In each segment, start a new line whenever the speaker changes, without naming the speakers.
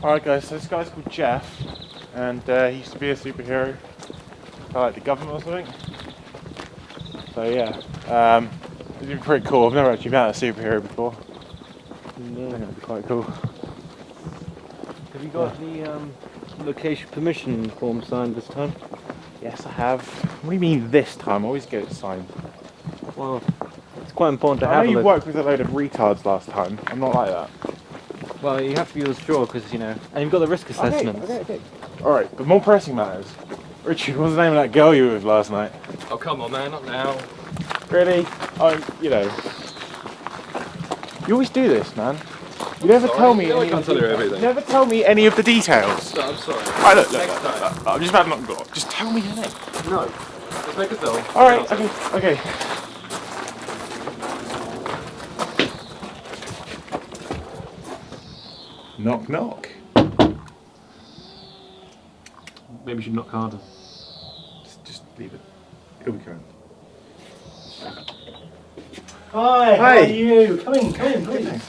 Alright guys, so this guy's called Jeff, and he used to be a superhero by like the government or something. So yeah, it's been pretty cool. I've never actually met a superhero before.
No.
I think it'd be quite cool.
Have you got any location permission form signed this time?
Yes, I have. What do you mean this time? I always get it signed.
Well, it's quite important to
I
have
know
a
you
look.
worked with a load of retards last time. I'm not like that.
Well, you have to be sure because, you know, and you've got the risk assessments.
Okay. Alright, but more pressing matters. Richard, what's the name of that girl you were with last night?
Oh, come on, man, not now.
Really? You know. You always do this, man. You never tell me.
No, I can't tell you everything.
You never tell me any of the details.
I'm sorry.
Alright, look.
Next time.
I'm just about to not go. Just tell me your name.
No. Let's make a film.
Alright, okay. Knock, knock.
Maybe you should knock harder.
Just leave it. It'll be current.
Hi, how
Hey.
are you? Come in, please.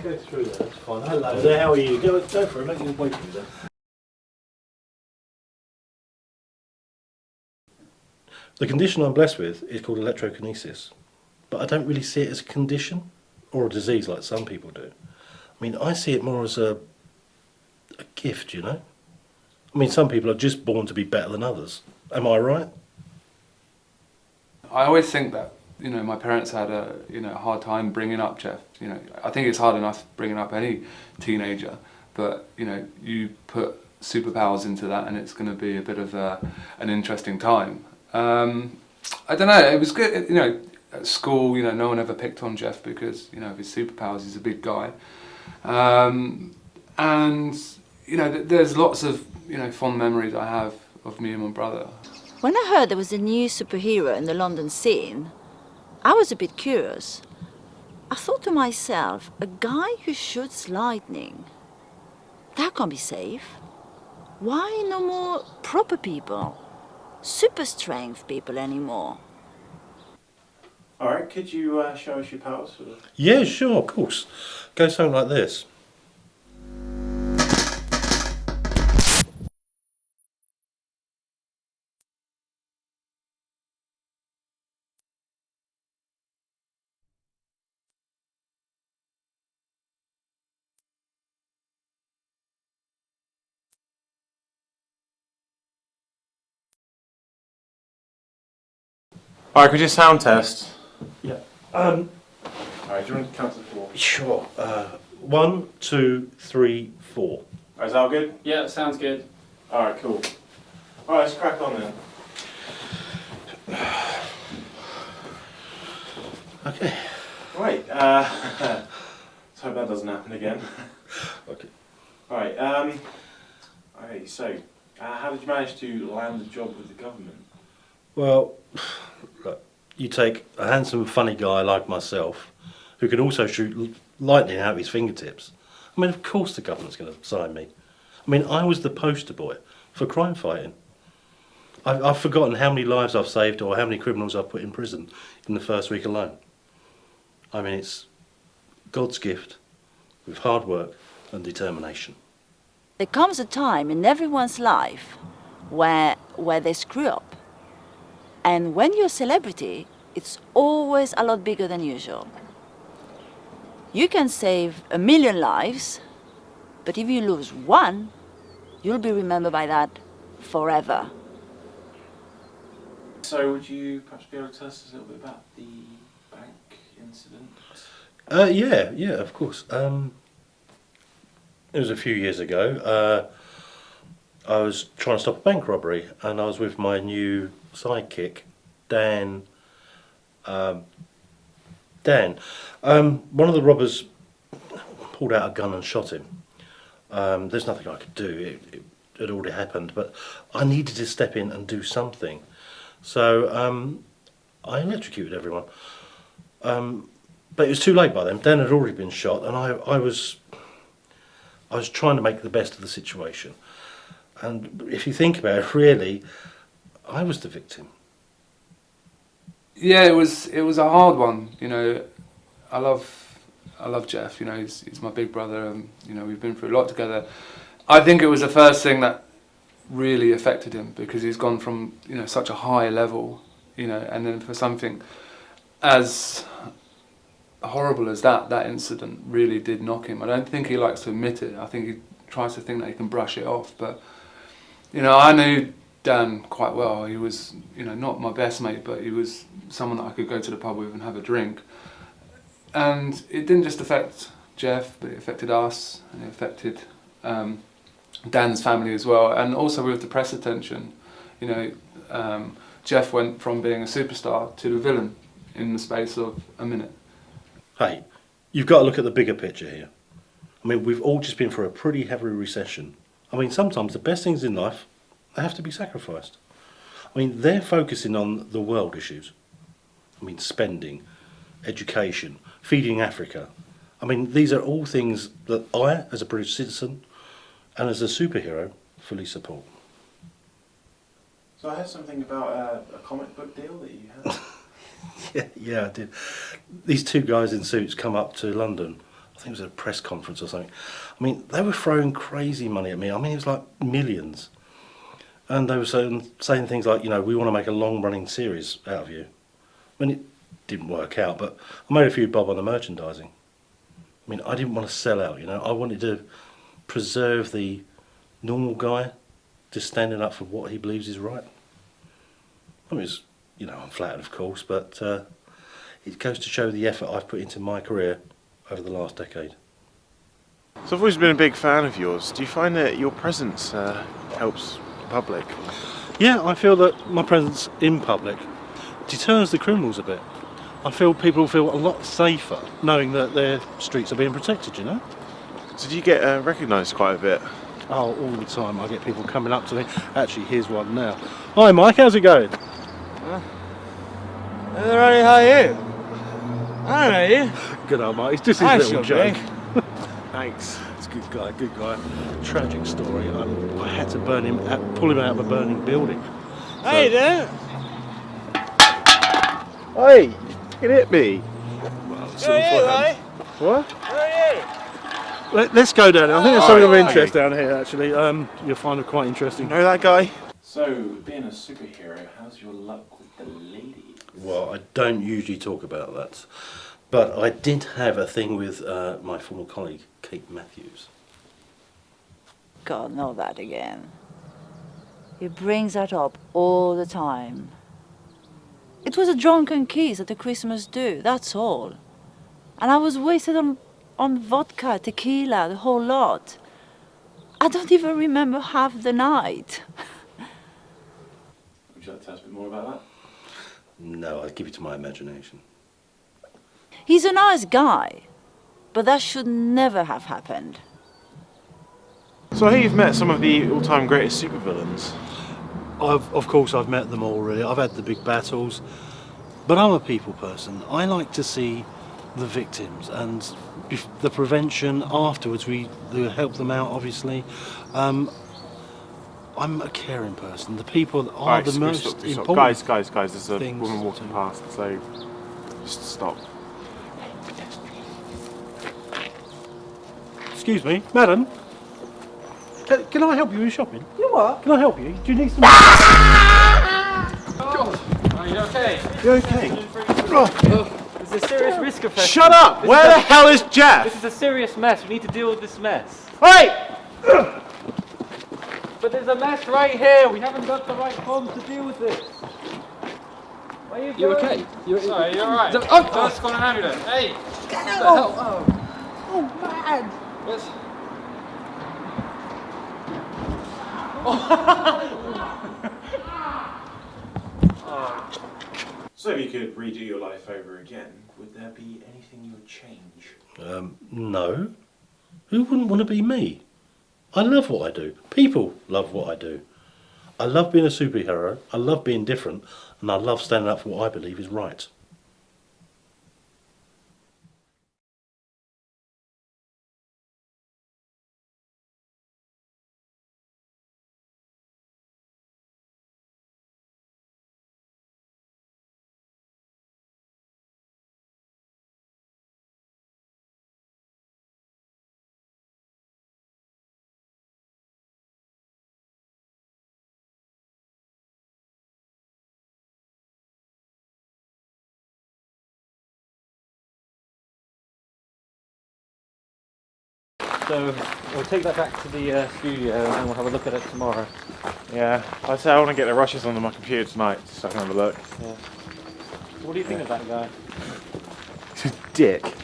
Go through there, that's fine. Hello there, how are you? Go for it, make your way through there. The condition I'm blessed with is called electrokinesis, but I don't really see it as a condition or a disease like some people do. I mean, I see it more as a gift, you know? I mean, some people are just born to be better than others. Am I right?
I always think that, you know, my parents had a hard time bringing up Jeff. You know, I think it's hard enough bringing up any teenager, but you know, you put superpowers into that, and it's going to be a bit of an interesting time. I don't know. It was good. You know, at school, you know, no one ever picked on Jeff because you know of his superpowers. He's a big guy, and you know, there's lots of fond memories I have of me and my brother.
When I heard there was a new superhero in the London scene, I was a bit curious. I thought to myself, a guy who shoots lightning, that can't be safe. Why no more proper people, super strength people anymore?
Alright, could you show us your powers?
Yeah, sure, of course. Go something like this.
Alright, could you sound test?
Yeah.
Alright, do you want to count to 4?
Sure. 1, 2, 3, 4.
Alright, is that all good?
Yeah, sounds good.
Alright, cool. Alright, let's crack on then.
Okay.
Right, let's hope that doesn't happen again.
Okay.
Alright, okay, so, how did you manage to land a job with the government?
Well, look, you take a handsome, funny guy like myself, who can also shoot lightning out of his fingertips. I mean, of course the government's going to sign me. I mean, I was the poster boy for crime fighting. I've forgotten how many lives I've saved or how many criminals I've put in prison in the first week alone. I mean, it's God's gift with hard work and determination.
There comes a time in everyone's life where they screw up. And when you're a celebrity, it's always a lot bigger than usual. You can save 1 million lives, but if you lose one, you'll be remembered by that forever.
So, would you perhaps be able to tell us a little bit about the bank incident?
Yeah, of course. It was a few years ago. I was trying to stop a bank robbery, and I was with my new sidekick, Dan. One of the robbers pulled out a gun and shot him. There's nothing I could do. It had already happened, but I needed to step in and do something. So I electrocuted everyone. But it was too late by then. Dan had already been shot, and I was trying to make the best of the situation. And if you think about it, really, I was the victim.
Yeah, it was a hard one. You know, I love I love Jeff. You know, he's my big brother, and you know, we've been through a lot together. I think it was the first thing that really affected him, because he's gone from, you know, such a high level, you know, and then for something as horrible as that incident really did knock him. I don't think he likes to admit it. I think he tries to think that he can brush it off. But, you know, I knew Dan quite well. He was, you know, not my best mate, but he was someone that I could go to the pub with and have a drink. And it didn't just affect Jeff, but it affected us, and it affected Dan's family as well. And also with the press attention, you know, Jeff went from being a superstar to the villain in the space of a minute.
Hey, you've got to look at the bigger picture here. I mean, we've all just been through a pretty heavy recession. I mean, sometimes the best things in life, they have to be sacrificed. I mean, they're focusing on the world issues. I mean, spending, education, feeding Africa. I mean, these are all things that I, as a British citizen and as a superhero, fully support.
So I heard something about a comic book deal that you had.
Yeah, I did. These two guys in suits come up to London. I think it was a press conference or something. I mean, they were throwing crazy money at me. I mean, it was like millions. And they were saying things like, you know, we want to make a long-running series out of you. I mean, it didn't work out, but I made a few bob on the merchandising. I mean, I didn't want to sell out, you know. I wanted to preserve the normal guy just standing up for what he believes is right. I mean, it's, you know, I'm flattered, of course, but it goes to show the effort I've put into my career over the last decade.
So I've always been a big fan of yours. Do you find that your presence helps the public?
Yeah, I feel that my presence in public deters the criminals a bit. I feel people feel a lot safer knowing that their streets are being protected, you know?
So do you get recognised quite a bit?
Oh, all the time. I get people coming up to me. Actually, here's one now. Hi, Mike, how's it going?
Alright, how are you? I don't know you.
Good old Mike. It's just his
I
little
shall
joke.
Thanks.
It's a good guy. Tragic story. I had to pull him out of a burning building.
Hey there.
Hey, you can hit me.
Well, it's
Who are you,
all
eh?
What?
Who are you?
Let's go down there. I think there's something of
Alright.
interest down here, actually. You'll find it quite interesting.
Know that guy? So, being a superhero, how's your luck with the ladies?
Well, I don't usually talk about that, but I did have a thing with my former colleague, Kate Matthews.
God, not that again. He brings that up all the time. It was a drunken kiss at a Christmas do, that's all. And I was wasted on vodka, tequila, the whole lot. I don't even remember half the night.
Would you like to tell us a bit more about that?
No, I'll give it to my imagination.
He's a nice guy, but that should never have happened.
So I hear you've met some of the all-time greatest supervillains.
Of course, I've met them all, really. I've had the big battles, but I'm a people person. I like to see the victims and the prevention afterwards. We help them out, obviously. I'm a caring person. The people that are the most important.
Guys, there's a
things
woman
to
walking
do.
past, so just stop.
Excuse me, madam. Can I help you with shopping?
You what?
Can I help you? Do you need some?
Are you okay?
You okay?
There's a serious risk of
Shut up! Where the hell is
This
Jeff?
is a serious mess. We need to deal with this mess.
Hey!
But there's a mess right here. We haven't got the right forms to deal with this. Where are you
You
going?
okay?
Sorry, you're right.
Let's call an ambulance. Hey! What the hell?
Oh, man.
What's...
So if you could redo your life over again, would there be anything you would change?
No. Who wouldn't want to be me? I love what I do. People love what I do. I love being a superhero. I love being different, and I love standing up for what I believe is right.
So we'll take that back to the studio and we'll have a look at it tomorrow.
Yeah, I'd say I want to get the rushes on my computer tonight so I can have a look.
Yeah. What do you think of that guy?
Dick.